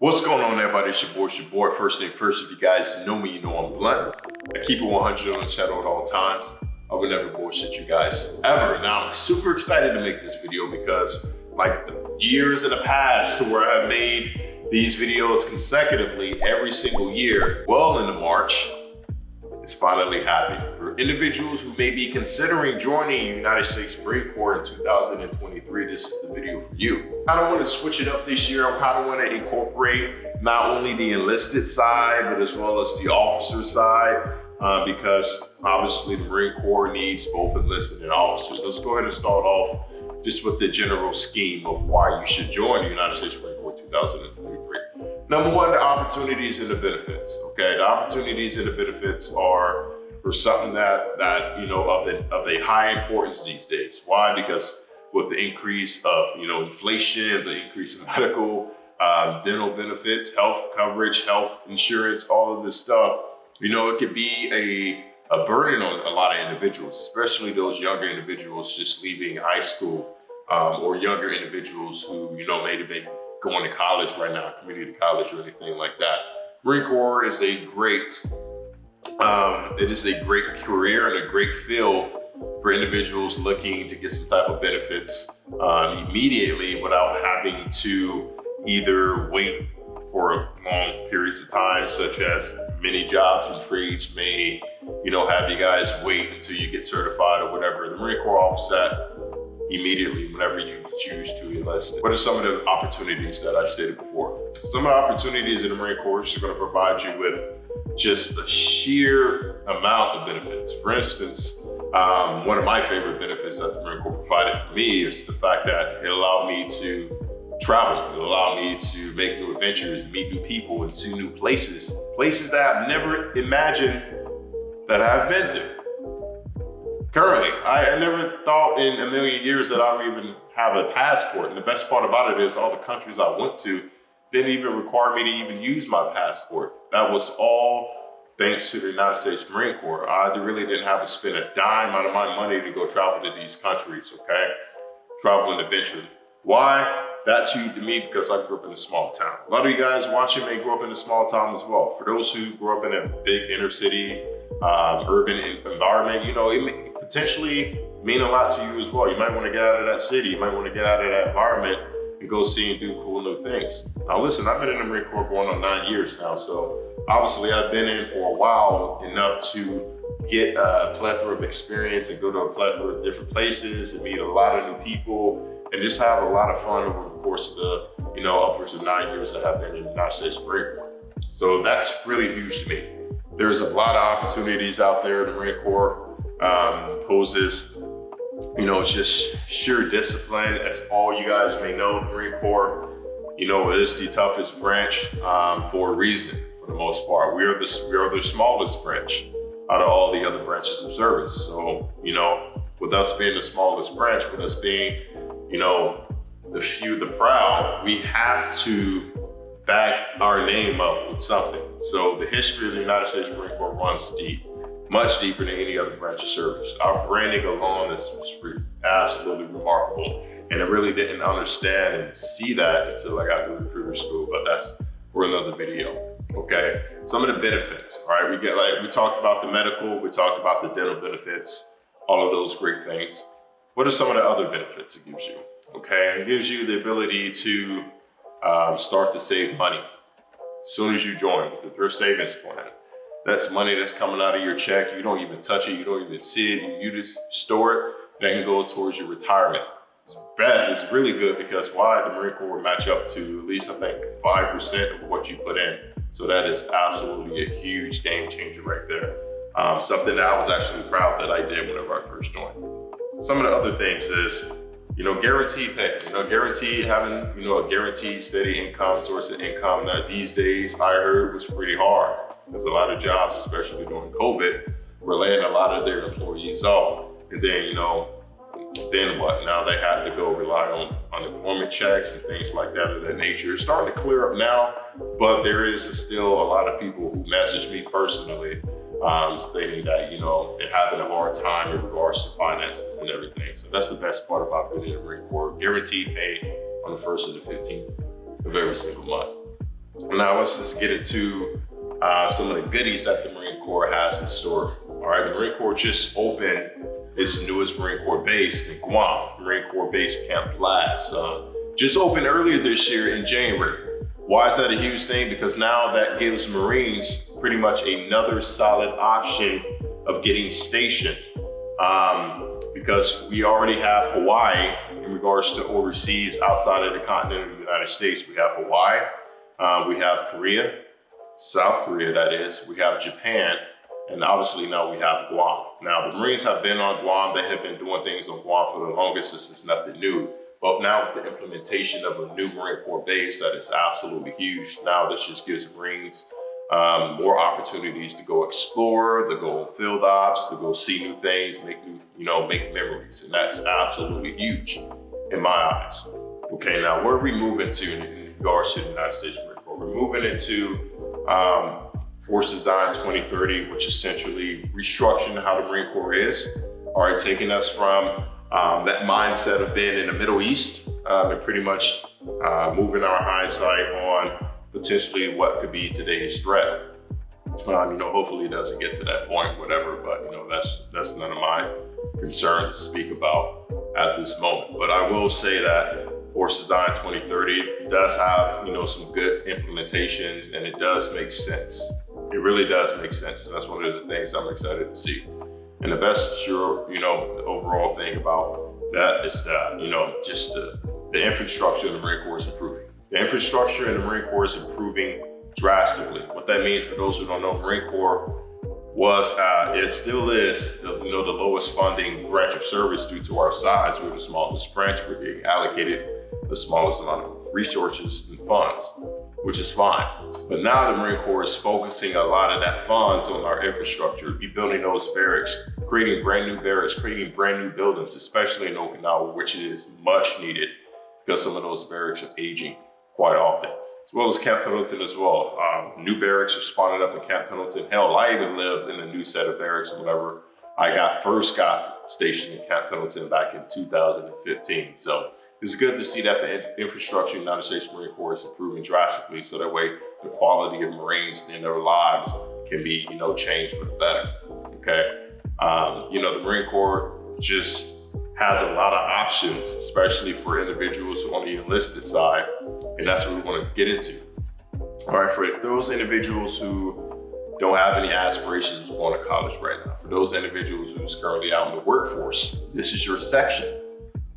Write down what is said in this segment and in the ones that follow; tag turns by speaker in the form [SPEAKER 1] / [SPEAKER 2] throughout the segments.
[SPEAKER 1] What's going on, everybody? It's your boy. First thing first, if you guys know me, you know I'm blunt. I keep it 100 on the channel at all times. I would never bullshit you guys, ever. Now, I'm super excited to make this video because like the years in the past to where I've made these videos consecutively every single year, well into March, it's finally happening. For individuals who may be considering joining the United States Marine Corps in 2023, this is the video for you. I don't want to switch it up this year. I kind of want to incorporate not only the enlisted side, but as well as the officer side, because obviously the Marine Corps needs both enlisted and officers. Let's go ahead and start off just with the general scheme of why you should join the United States Marine Corps 2023. Number one, the opportunities and the benefits. Okay, the opportunities and the benefits are for something that you know of a high importance these days. Why? Because with the increase of inflation, the increase in medical, dental benefits, health coverage, health insurance, all of this stuff, it could be a burden on a lot of individuals, especially those younger individuals just leaving high school, or younger individuals who maybe going to college right now, community college or anything like that. Marine Corps is a great, it is a great career and a great field for individuals looking to get some type of benefits immediately without having to either wait for long periods of time, such as many jobs and trades may, have you guys wait until you get certified or whatever. The Marine Corps offers that immediately whenever you choose to enlist. What are some of the opportunities that I stated before? Some of the opportunities in the Marine Corps are going to provide you with just a sheer amount of benefits. For instance, one of my favorite benefits that the Marine Corps provided for me is the fact that it allowed me to travel. It allowed me to make new adventures, meet new people, and see new places that I've never imagined that I've been to. Currently, I never thought in a million years that I would even have a passport. And the best part about it is all the countries I went to didn't even require me to even use my passport. That was all thanks to the United States Marine Corps. I really didn't have to spend a dime out of my money to go travel to these countries, okay? Travel and adventure. Why? That's huge to me because I grew up in a small town. A lot of you guys watching may grow up in a small town as well. For those who grew up in a big inner city, urban environment, it may potentially mean a lot to you as well. You might want to get out of that city. You might want to get out of that environment and go see and do cool new things. Now listen, I've been in the Marine Corps going on 9 years now. So obviously I've been in for a while enough to get a plethora of experience and go to a plethora of different places and meet a lot of new people and just have a lot of fun over the course of the, upwards of 9 years that I've been in the United States Marine Corps. So that's really huge to me. There's a lot of opportunities out there. The Marine Corps poses, just sheer discipline. As all you guys may know, the Marine Corps, is the toughest branch for a reason. For the most part, we are the smallest branch out of all the other branches of service. So, with us being the smallest branch, with us being, the few, the proud, we have to back our name up with something. So the history of the United States Marine Corps runs deep, much deeper than any other branch of service. Our branding alone is absolutely remarkable. And I really didn't understand and see that until I got to recruiter school, but that's for another video, okay? Some of the benefits, all right? We talked about the medical, we talked about the dental benefits, all of those great things. What are some of the other benefits it gives you, okay? It gives you the ability to start to save money as soon as you join with the thrift savings plan. That's money that's coming out of your check. You don't even touch it. You don't even see it. You just store it. That can go towards your retirement. It's really good because why? The Marine Corps will match up to at least, I think, 5% of what you put in. So that is absolutely a huge game changer right there. Something that I was actually proud that I did whenever I first joined. Some of the other things is, guaranteed pay, guaranteed having, a guaranteed steady income, source of income that these days I heard was pretty hard. There's a lot of jobs, especially during COVID, were laying a lot of their employees off. And then, then what? Now they have to go rely on unemployment checks and things like that of that nature. It's starting to clear up now, but there is still a lot of people who message me personally stating that, they're having a hard time in regards to finances and everything. So that's the best part about being in the Marine Corps. Guaranteed pay on the 1st and the 15th of every single month. Now let's just get into some of the goodies that the Marine Corps has in store. All right, the Marine Corps just opened its newest Marine Corps base in Guam, Marine Corps Base Camp Blast. Just opened earlier this year in January. Why is that a huge thing? Because now that gives Marines pretty much another solid option of getting stationed. Because we already have Hawaii in regards to overseas outside of the continent of the United States. We have Hawaii, we have Korea, South Korea that is, we have Japan, and obviously now we have Guam. Now the Marines have been on Guam, they have been doing things on Guam for the longest, this is nothing new. But now with the implementation of a new Marine Corps base that is absolutely huge, now this just gives Marines more opportunities to go explore, to go on field ops, to go see new things, make memories, and that's absolutely huge in my eyes. Okay, now where are we moving to in regards to the United States Marine Corps? We're moving into Force Design 2030, which is essentially restructuring how the Marine Corps is. All right, taking us from that mindset of being in the Middle East and pretty much moving our hindsight on potentially what could be today's threat. Hopefully it doesn't get to that point, whatever, but that's none of my concern to speak about at this moment. But I will say that Force Design 2030 does have, some good implementations, and it does make sense. It really does make sense. And that's one of the things I'm excited to see. And the best, the overall thing about that is that, just the infrastructure of the Marine Corps is improving. The infrastructure in the Marine Corps is improving drastically. What that means for those who don't know, Marine Corps was, it still is, the lowest funding branch of service due to our size. We're the smallest branch. We're being allocated the smallest amount of resources and funds, which is fine. But now the Marine Corps is focusing a lot of that funds on our infrastructure, rebuilding those barracks, creating brand new barracks, creating brand new buildings, especially in Okinawa, which is much needed because some of those barracks are aging quite often, as well as Camp Pendleton as well. New barracks are spawning up in Camp Pendleton. Hell, I even lived in a new set of barracks whenever I first got stationed in Camp Pendleton back in 2015. So it's good to see that the infrastructure of the United States Marine Corps is improving drastically, so that way the quality of Marines in their lives can be, changed for the better. Okay, the Marine Corps just has a lot of options, especially for individuals on the enlisted side, and that's what we want to get into. All right, for those individuals who don't have any aspirations of going to college right now, for those individuals who's currently out in the workforce, this is your section.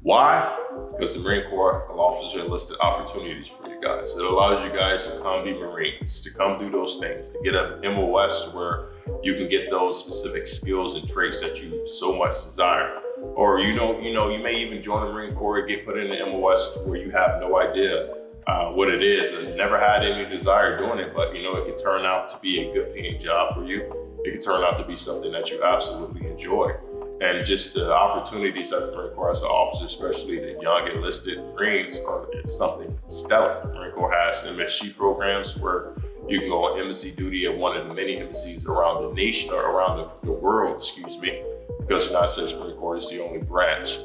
[SPEAKER 1] Why? Because the Marine Corps offers enlisted opportunities for you guys. It allows you guys to come be Marines, to come do those things, to get an MOS to where you can get those specific skills and traits that you so much desire. Or you may even join the Marine Corps and get put in an MOS where you have no idea what it is and never had any desire doing it, but it could turn out to be a good paying job for you. It could turn out to be something that you absolutely enjoy. And just the opportunities that the Marine Corps has to offer, especially the young enlisted Marines, it's something stellar. The Marine Corps has MSG programs where you can go on embassy duty at one of the many embassies around the nation, or around the world, because the United States Marine Corps is the only branch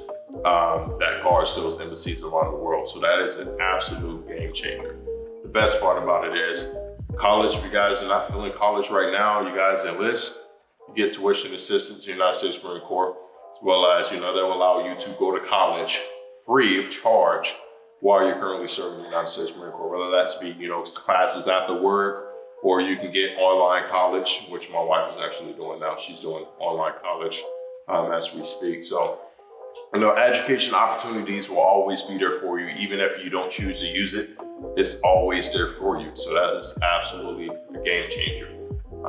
[SPEAKER 1] that guards those embassies around the world. So that is an absolute game changer. The best part about it is college. If you guys are not feeling college right now, you guys enlist, you get tuition assistance in the United States Marine Corps, as well as, they will allow you to go to college free of charge while you're currently serving the United States Marine Corps, whether that's be, classes after work, or you can get online college, which my wife is actually doing now. She's doing online college as we speak. So, education opportunities will always be there for you, even if you don't choose to use it. It's always there for you. So that is absolutely a game changer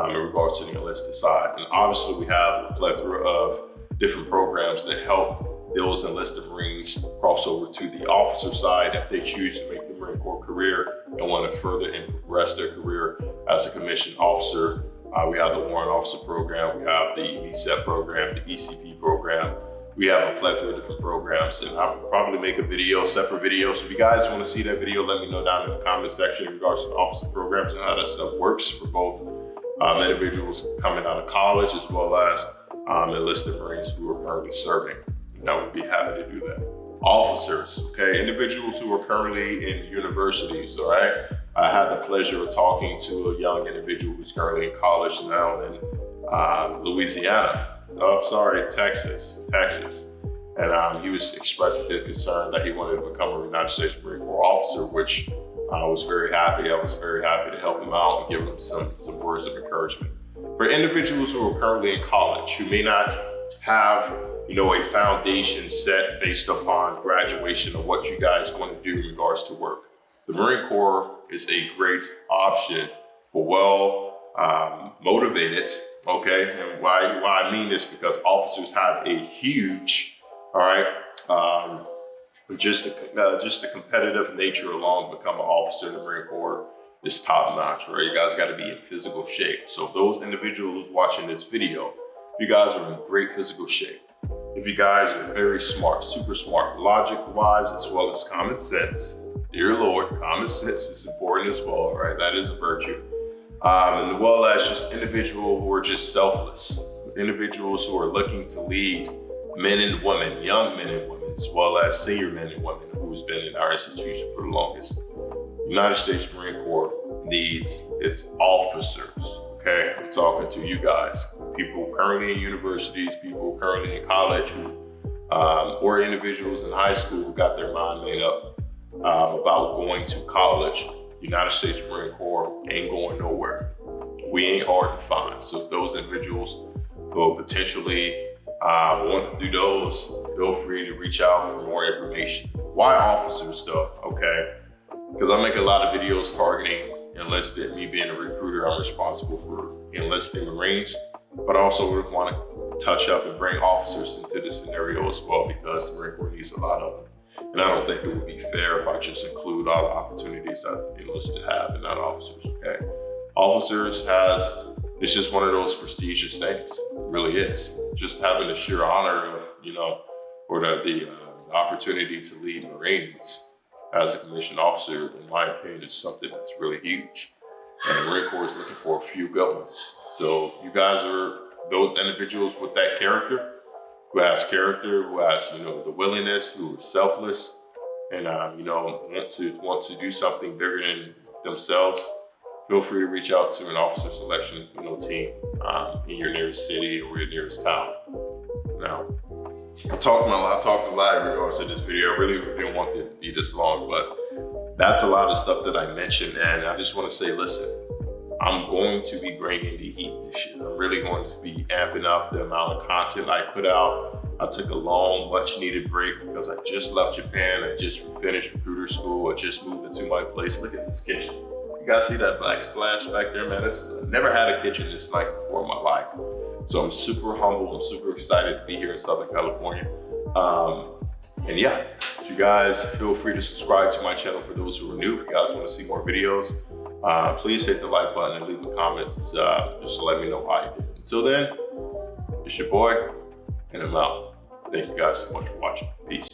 [SPEAKER 1] in regards to the enlisted side. And obviously we have a plethora of different programs that help those enlisted Marines cross over to the officer side if they choose to make the Marine Corps career and want to further and progress their career as a commissioned officer. We have the Warrant Officer Program, we have the VSEP program, the ECP program. We have a plethora of different programs, and I'll probably make a separate video. So if you guys want to see that video, let me know down in the comment section in regards to the officer programs and how that stuff works for both individuals coming out of college, as well as enlisted Marines who are currently serving. And I would be happy to do that. officers, okay? Individuals who are currently in universities, all right? I had the pleasure of talking to a young individual who's currently in college now in Texas. And he was expressing his concern that he wanted to become a United States Marine Corps officer, which I was very happy. I was very happy to help him out and give him some words of encouragement. For individuals who are currently in college, who may not have, a foundation set based upon graduation of what you guys want to do in regards to work, the Marine Corps is a great option for motivated, okay? And why I mean this, because officers have a huge, all right, just the competitive nature alone. Become an officer in the Marine Corps is top notch, right? You guys got to be in physical shape. So those individuals watching this video, you guys are in great physical shape. If you guys are very smart, super smart, logic-wise as well as common sense, dear Lord, common sense is important as well, right? That is a virtue. And as well as just individuals who are just selfless, individuals who are looking to lead men and women, young men and women, as well as senior men and women who's been in our institution for the longest. United States Marine Corps needs its officers, okay? I'm talking to you guys, people currently in universities, people currently in college, or individuals in high school who got their mind made up about going to college. United States Marine Corps ain't going nowhere. We ain't hard to find. So if those individuals who potentially want to do those, feel free to reach out for more information. Why officers though, okay? Because I make a lot of videos targeting enlisted. Me being a recruiter, I'm responsible for enlisting Marines, but I also want to touch up and bring officers into this scenario as well, because the Marine Corps needs a lot of them. And I don't think it would be fair if I just include all the opportunities that enlisted have and not officers, okay? Officers it's just one of those prestigious things. It really is. Just having the sheer honor of, or the opportunity to lead Marines as a commissioned officer, in my opinion, is something that's really huge. And the Marine Corps is looking for a few good ones. So you guys are those individuals with that character, who has the willingness, who are selfless, and want to do something bigger than themselves. Feel free to reach out to an officer selection team in your nearest city or your nearest town. Now, I talked a lot in regards to this video. I really didn't want it to be this long, but that's a lot of stuff that I mentioned, and I just want to say, listen, I'm going to be bringing the heat this year. I'm really going to be amping up the amount of content I put out. I took a long, much needed break because I just left Japan. I just finished recruiter school. I just moved into my place. Look at this kitchen. You guys see that black splash back there, man? I never had a kitchen this nice before in my life. So I'm super humble. I'm super excited to be here in Southern California. And yeah, you guys feel free to subscribe to my channel for those who are new. If you guys want to see more videos, please hit the like button and leave a comment just to let me know how you did. Until then, it's your boy, and I'm out. Thank you guys so much for watching. Peace.